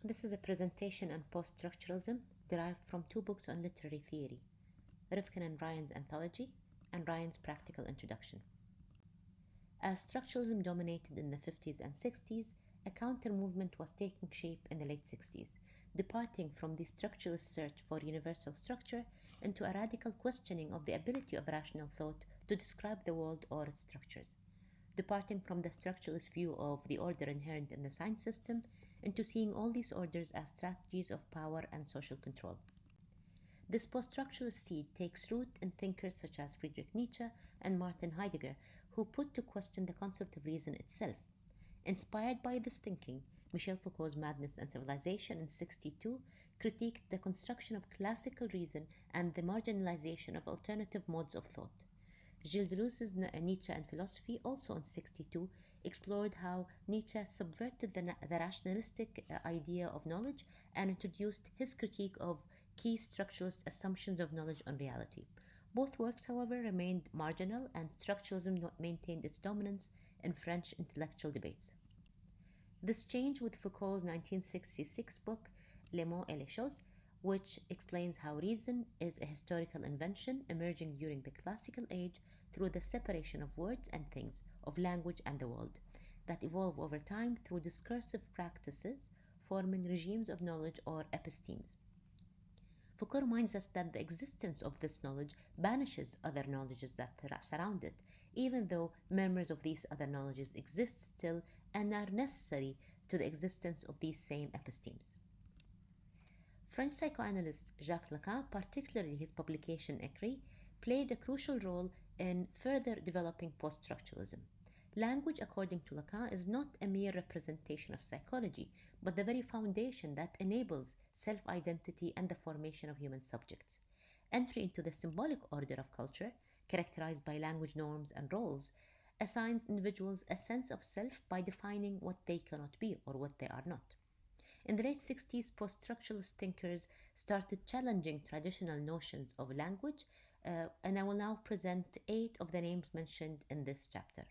This is a presentation on post-structuralism derived from two books on literary theory, Rivkin and Ryan's Anthology and Ryan's Practical Introduction. As structuralism dominated in the 50s and 60s, a counter-movement was taking shape in the late 60s, departing from the structuralist search for universal structure into a radical questioning of the ability of rational thought to describe the world or its structures, departing from the structuralist view of the order inherent in the science system into seeing all these orders as strategies of power and social control. This post-structuralist seed takes root in thinkers such as Friedrich Nietzsche and Martin Heidegger, who put to question the concept of reason itself. Inspired by this thinking, Michel Foucault's Madness and Civilization in 1962 critiqued the construction of classical reason and the marginalization of alternative modes of thought. Gilles Deleuze's Nietzsche and Philosophy, also in 1962, explored how Nietzsche subverted the rationalistic idea of knowledge and introduced his critique of key structuralist assumptions of knowledge on reality. Both works, however, remained marginal, and structuralism maintained its dominance in French intellectual debates. This changed with Foucault's 1966 book, Les mots et les choses, which explains how reason is a historical invention emerging during the classical age through the separation of words and things, of language and the world, that evolve over time through discursive practices forming regimes of knowledge or epistemes. Foucault reminds us that the existence of this knowledge banishes other knowledges that surround it, even though members of these other knowledges exist still and are necessary to the existence of these same epistemes. French psychoanalyst Jacques Lacan, particularly his publication Écrit, played a crucial role in further developing post-structuralism. Language, according to Lacan, is not a mere representation of psychology, but the very foundation that enables self-identity and the formation of human subjects. Entry into the symbolic order of culture, characterized by language norms and roles, assigns individuals a sense of self by defining what they cannot be or what they are not. In the late 60s, post-structuralist thinkers started challenging traditional notions of language, and I will now present 8 of the names mentioned in this chapter.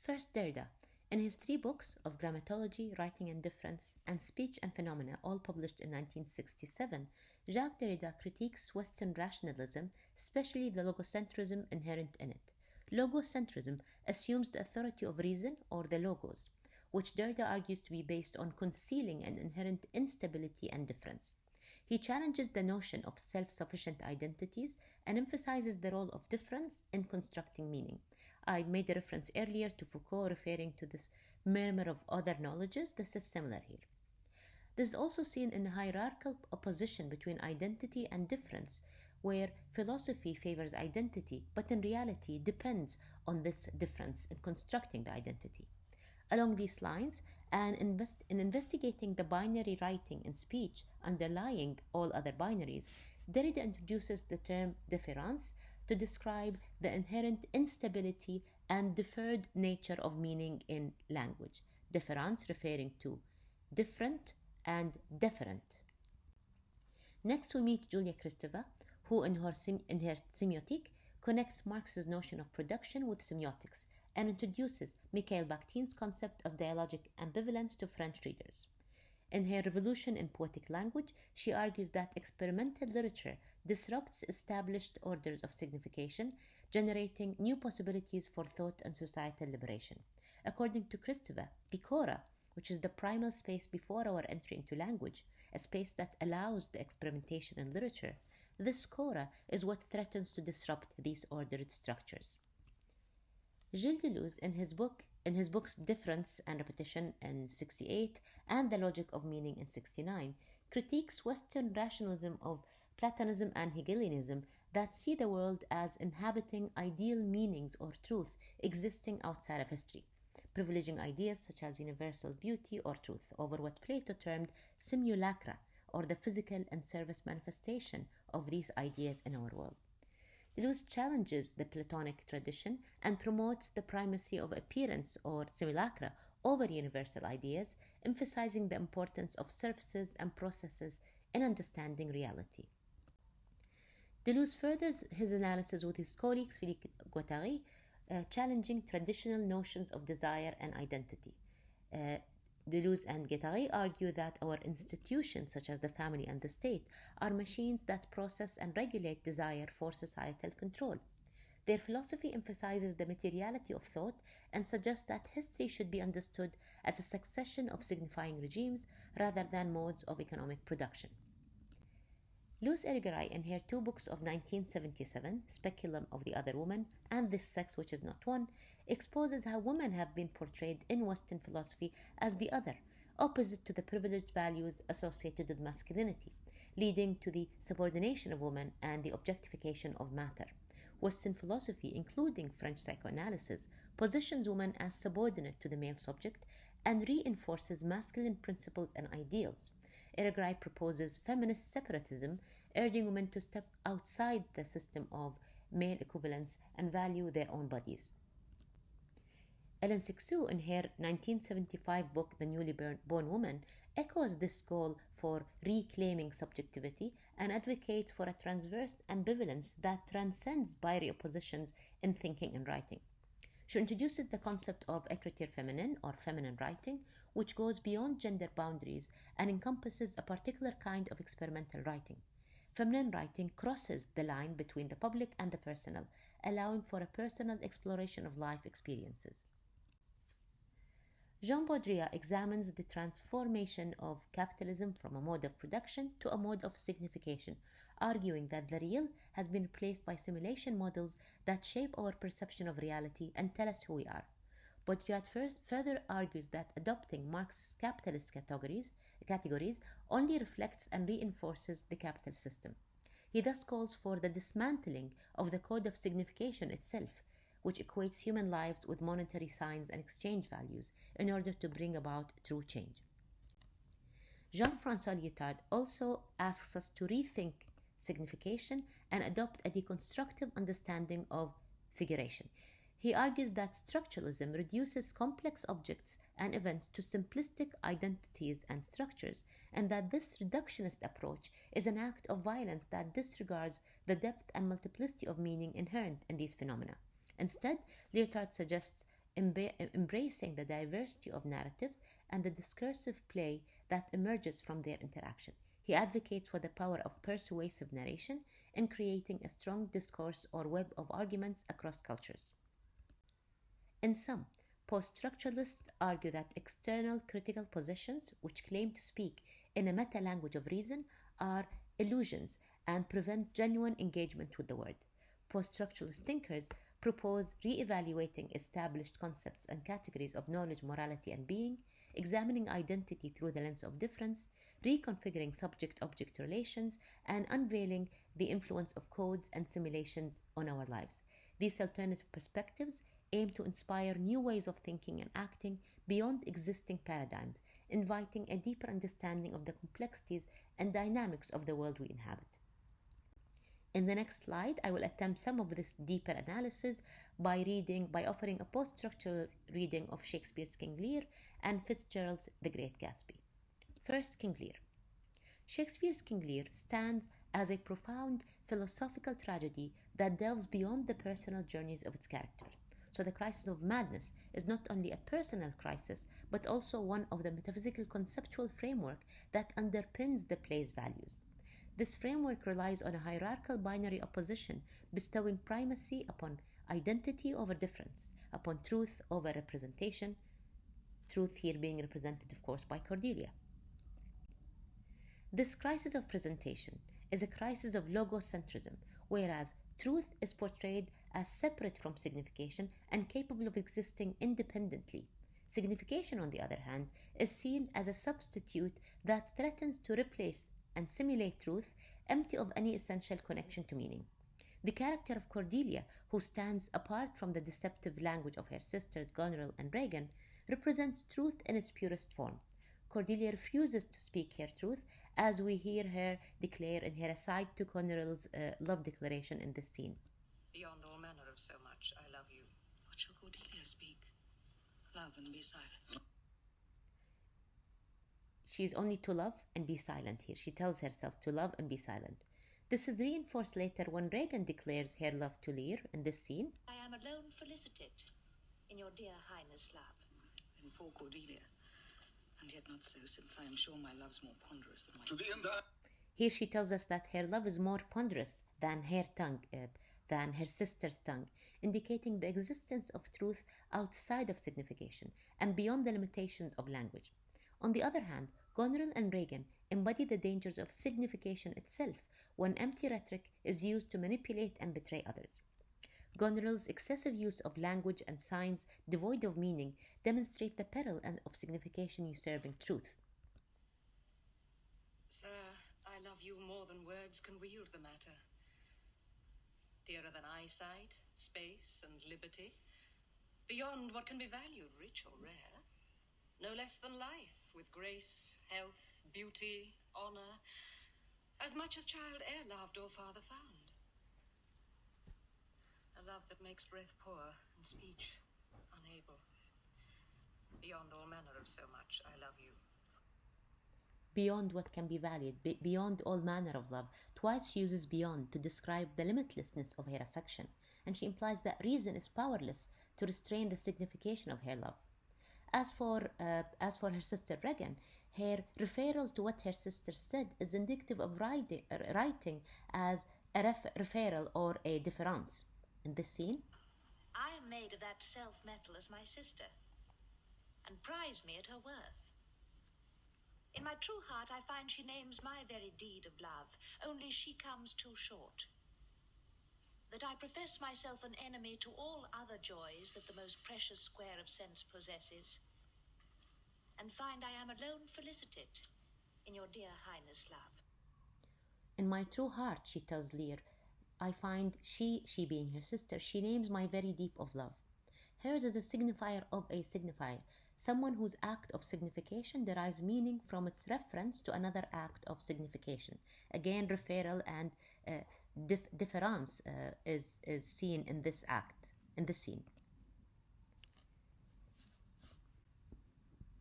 First, Derrida. In his 3 books of grammatology, writing and difference, and speech and phenomena, all published in 1967, Jacques Derrida critiques Western rationalism, especially the logocentrism inherent in it. Logocentrism assumes the authority of reason or the logos, which Derrida argues to be based on concealing an inherent instability and difference. He challenges the notion of self-sufficient identities and emphasizes the role of difference in constructing meaning. I made a reference earlier to Foucault referring to this murmur of other knowledges. This is similar here. This is also seen in a hierarchical opposition between identity and difference, where philosophy favors identity, but in reality depends on this difference in constructing the identity. Along these lines, and in investigating the binary writing in speech underlying all other binaries, Derrida introduces the term différance to describe the inherent instability and deferred nature of meaning in language. Différance referring to different and deferent. Next, we meet Julia Kristeva, who in her semiotic connects Marx's notion of production with semiotics and introduces Mikhail Bakhtin's concept of dialogic ambivalence to French readers. In her Revolution in Poetic Language, she argues that experimental literature disrupts established orders of signification, generating new possibilities for thought and societal liberation. According to Kristeva, the Kora, which is the primal space before our entry into language, a space that allows the experimentation in literature, this Kora is what threatens to disrupt these ordered structures. Gilles Deleuze, in his books Difference and Repetition in 1968 and The Logic of Meaning in 1969, critiques Western rationalism of Platonism and Hegelianism that see the world as inhabiting ideal meanings or truth existing outside of history, privileging ideas such as universal beauty or truth over what Plato termed simulacra, or the physical and service manifestation of these ideas in our world. Deleuze challenges the Platonic tradition and promotes the primacy of appearance or simulacra over universal ideas, emphasizing the importance of surfaces and processes in understanding reality. Deleuze furthers his analysis with his colleagues Philippe Guattari, challenging traditional notions of desire and identity. Deleuze and Guattari argue that our institutions, such as the family and the state, are machines that process and regulate desire for societal control. Their philosophy emphasizes the materiality of thought and suggests that history should be understood as a succession of signifying regimes rather than modes of economic production. Luce Irigaray, in her two books of 1977, Speculum of the Other Woman and This Sex Which Is Not One, exposes how women have been portrayed in Western philosophy as the other, opposite to the privileged values associated with masculinity, leading to the subordination of women and the objectification of matter. Western philosophy, including French psychoanalysis, positions women as subordinate to the male subject and reinforces masculine principles and ideals. Irigaray proposes feminist separatism, urging women to step outside the system of male equivalence and value their own bodies. Ellen Sixou, in her 1975 book The Newly Born Woman, echoes this call for reclaiming subjectivity and advocates for a transverse ambivalence that transcends binary oppositions in thinking and writing. She introduces the concept of écriture féminine or feminine writing, which goes beyond gender boundaries and encompasses a particular kind of experimental writing. Feminine writing crosses the line between the public and the personal, allowing for a personal exploration of life experiences. Jean Baudrillard examines the transformation of capitalism from a mode of production to a mode of signification, arguing that the real has been replaced by simulation models that shape our perception of reality and tell us who we are. Baudrillard further argues that adopting Marxist capitalist categories only reflects and reinforces the capital system. He thus calls for the dismantling of the code of signification itself, which equates human lives with monetary signs and exchange values in order to bring about true change. Jean-François Lyotard also asks us to rethink signification and adopt a deconstructive understanding of figuration. He argues that structuralism reduces complex objects and events to simplistic identities and structures, and that this reductionist approach is an act of violence that disregards the depth and multiplicity of meaning inherent in these phenomena. Instead, Lyotard suggests embracing the diversity of narratives and the discursive play that emerges from their interaction. He advocates for the power of persuasive narration in creating a strong discourse or web of arguments across cultures. In sum, post-structuralists argue that external critical positions, which claim to speak in a meta-language of reason, are illusions and prevent genuine engagement with the word. Post-structuralist thinkers propose re-evaluating established concepts and categories of knowledge, morality, and being, examining identity through the lens of difference, reconfiguring subject-object relations, and unveiling the influence of codes and simulations on our lives. These alternative perspectives aim to inspire new ways of thinking and acting beyond existing paradigms, inviting a deeper understanding of the complexities and dynamics of the world we inhabit. In the next slide, I will attempt some of this deeper analysis by offering a post-structural reading of Shakespeare's King Lear and Fitzgerald's The Great Gatsby. First, King Lear. Shakespeare's King Lear stands as a profound philosophical tragedy that delves beyond the personal journeys of its character. So the crisis of madness is not only a personal crisis, but also one of the metaphysical conceptual framework that underpins the play's values. This framework relies on a hierarchical binary opposition, bestowing primacy upon identity over difference, upon truth over representation, truth here being represented, of course, by Cordelia. This crisis of presentation is a crisis of logocentrism, whereas truth is portrayed as separate from signification and capable of existing independently. Signification, on the other hand, is seen as a substitute that threatens to replace and simulate truth, empty of any essential connection to meaning. The character of Cordelia, who stands apart from the deceptive language of her sisters Goneril and Regan, represents truth in its purest form. Cordelia refuses to speak her truth, as we hear her declare in her aside to Goneril's love declaration in this scene. Beyond all manner of so much, I love you. What shall Cordelia speak? Love and be silent. She is only to love and be silent here. She tells herself to love and be silent. This is reinforced later when Regan declares her love to Lear in this scene. I am alone felicited in your dear highness' love. And poor Cordelia. And yet not so, since I am sure my love's more ponderous than my... To the end that... Here she tells us that her love is more ponderous than her tongue, than her sister's tongue, indicating the existence of truth outside of signification and beyond the limitations of language. On the other hand, Goneril and Reagan embody the dangers of signification itself when empty rhetoric is used to manipulate and betray others. Goneril's excessive use of language and signs devoid of meaning demonstrate the peril of signification usurping truth. Sir, I love you more than words can wield the matter. Dearer than eyesight, space, and liberty. Beyond what can be valued, rich or rare. No less than life, with grace, health, beauty, honor. As much as child e'er loved or father found. A love that makes breath poor and speech unable. Beyond all manner of so much, I love you. Beyond what can be valued, beyond all manner of love. Twice she uses beyond to describe the limitlessness of her affection, and she implies that reason is powerless to restrain the signification of her love. As for her sister Regan, her referral to what her sister said is indicative of writing as a referral or a difference. In this scene, I am made of that self-metal as my sister, and prize me at her worth. In my true heart I find she names my very deed of love, only she comes too short. That I profess myself an enemy to all other joys that the most precious square of sense possesses, and find I am alone felicited in your dear highness' love. In my true heart, she tells Lear, I find she being her sister, she names my very deep of love. Hers is a signifier of a signifier, someone whose act of signification derives meaning from its reference to another act of signification. Again, referral and difference is seen in this scene.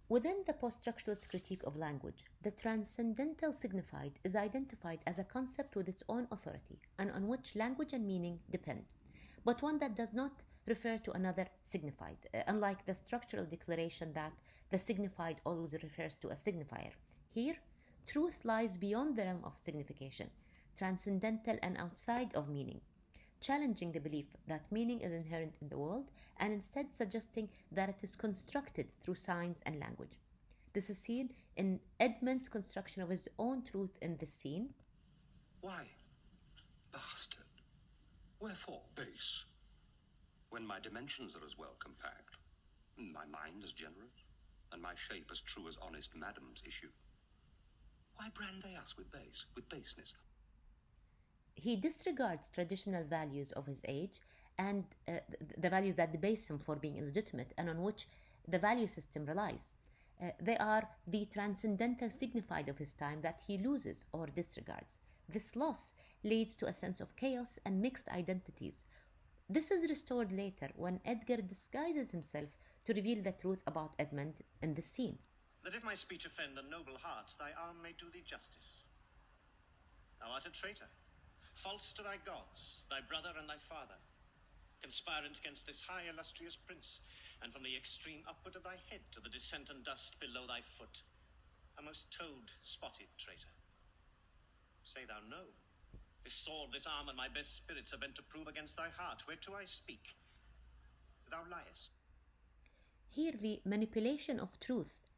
Within the post-structuralist critique of language, the transcendental signified is identified as a concept with its own authority and on which language and meaning depend, but one that does not refer to another signified, unlike the structural declaration that the signified always refers to a signifier. Here, truth lies beyond the realm of signification, transcendental and outside of meaning, challenging the belief that meaning is inherent in the world and instead suggesting that it is constructed through signs and language. This is seen in Edmund's construction of his own truth in this scene. Why, bastard? Wherefore base? When my dimensions are as well compact, my mind as generous, and my shape as true as honest madam's issue. Why brand they us with baseness? He disregards traditional values of his age and the values that debase him for being illegitimate and on which the value system relies. They are the transcendental signified of his time that he loses or disregards. This loss leads to a sense of chaos and mixed identities. This is restored later when Edgar disguises himself to reveal the truth about Edmund in the scene. That if my speech offend a noble heart, thy arm may do thee justice. Thou art a traitor, false to thy gods, thy brother and thy father, conspirant against this high illustrious prince, and from the extreme upward of thy head to the descent and dust below thy foot, a most toad-spotted traitor. Say thou no. This sword, this arm, and my best spirits are bent to prove against thy heart, whereto I speak. Thou liest. Here, the manipulation of truth,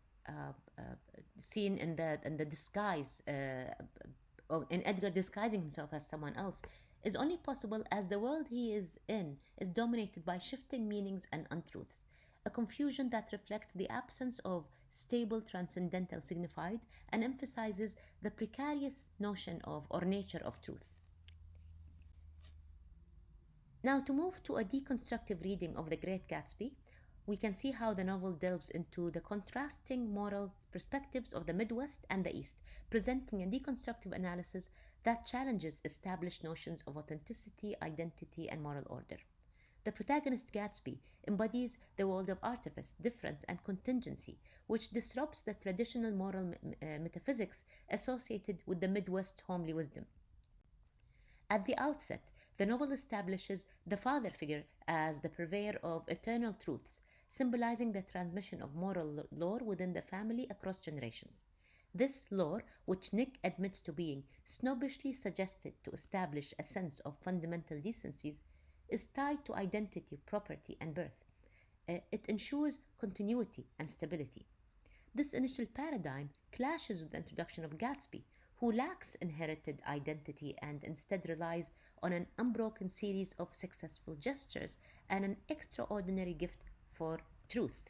seen in the disguise, in Edgar disguising himself as someone else, is only possible as the world he is in is dominated by shifting meanings and untruths, a confusion that reflects the absence of stable transcendental signified and emphasizes the precarious notion of or nature of truth. Now, to move to a deconstructive reading of The Great Gatsby, we can see how the novel delves into the contrasting moral perspectives of the Midwest and the East, presenting a deconstructive analysis that challenges established notions of authenticity, identity, and moral order. The protagonist Gatsby embodies the world of artifice, difference, and contingency, which disrupts the traditional moral metaphysics associated with the Midwest homely wisdom. At the outset, the novel establishes the father figure as the purveyor of eternal truths, symbolizing the transmission of moral lore within the family across generations. This lore, which Nick admits to being snobbishly suggested to establish a sense of fundamental decencies, is tied to identity, property, and birth. It ensures continuity and stability. This initial paradigm clashes with the introduction of Gatsby, who lacks inherited identity and instead relies on an unbroken series of successful gestures and an extraordinary gift for truth.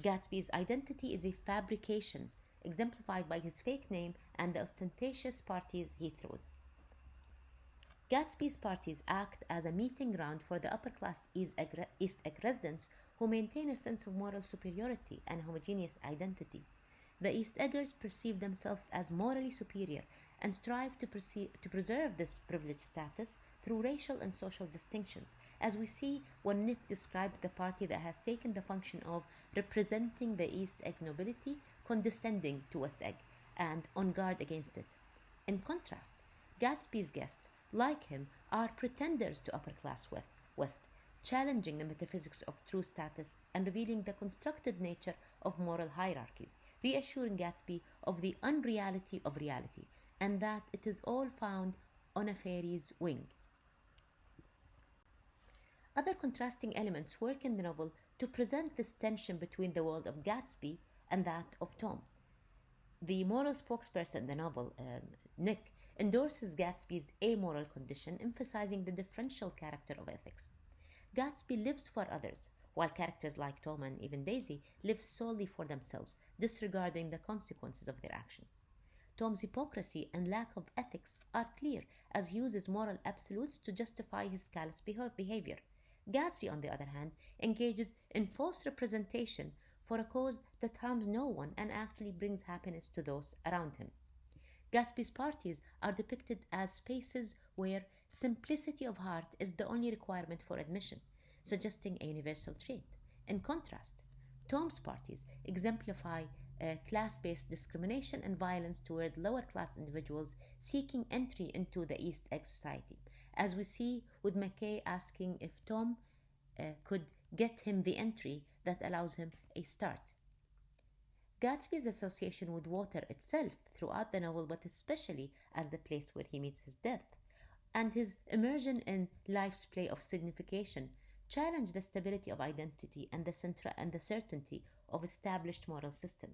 Gatsby's identity is a fabrication, exemplified by his fake name and the ostentatious parties he throws. Gatsby's parties act as a meeting ground for the upper class East Egg residents who maintain a sense of moral superiority and homogeneous identity. The East Eggers perceive themselves as morally superior and strive to preserve this privileged status through racial and social distinctions, as we see when Nick describes the party that has taken the function of representing the East Egg nobility, condescending to West Egg, and on guard against it. In contrast, Gatsby's guests, like him, are pretenders to upper class West, challenging the metaphysics of true status and revealing the constructed nature of moral hierarchies, reassuring Gatsby of the unreality of reality and that it is all found on a fairy's wing. Other contrasting elements work in the novel to present this tension between the world of Gatsby and that of Tom. The moral spokesperson in the novel, Nick, endorses Gatsby's amoral condition, emphasizing the differential character of ethics. Gatsby lives for others, while characters like Tom and even Daisy live solely for themselves, disregarding the consequences of their actions. Tom's hypocrisy and lack of ethics are clear, as he uses moral absolutes to justify his callous behavior. Gatsby, on the other hand, engages in false representation for a cause that harms no one and actually brings happiness to those around him. Gatsby's parties are depicted as spaces where simplicity of heart is the only requirement for admission, suggesting a universal trait. In contrast, Tom's parties exemplify class-based discrimination and violence toward lower-class individuals seeking entry into the East Egg society, as we see with McKay asking if Tom could get him the entry that allows him a start. Gatsby's association with water itself throughout the novel, but especially as the place where he meets his death, and his immersion in life's play of signification challenge the stability of identity and the certainty of established moral system.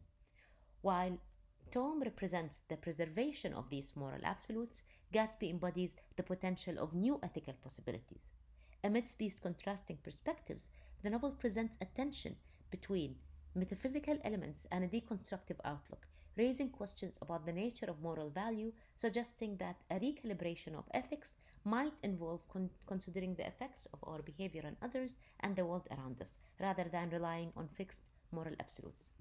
While Tom represents the preservation of these moral absolutes, Gatsby embodies the potential of new ethical possibilities. Amidst these contrasting perspectives, the novel presents a tension between metaphysical elements and a deconstructive outlook, raising questions about the nature of moral value, suggesting that a recalibration of ethics might involve considering the effects of our behavior on others and the world around us, rather than relying on fixed moral absolutes.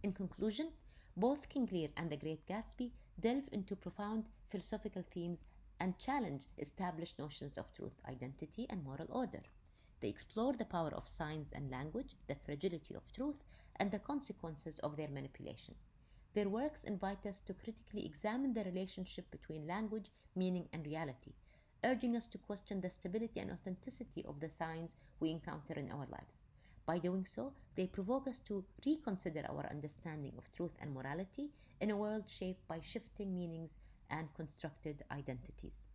In conclusion, both King Lear and The Great Gatsby delve into profound philosophical themes and challenge established notions of truth, identity, and moral order. They explore the power of signs and language, the fragility of truth, and the consequences of their manipulation. Their works invite us to critically examine the relationship between language, meaning, and reality, urging us to question the stability and authenticity of the signs we encounter in our lives. By doing so, they provoke us to reconsider our understanding of truth and morality in a world shaped by shifting meanings and constructed identities.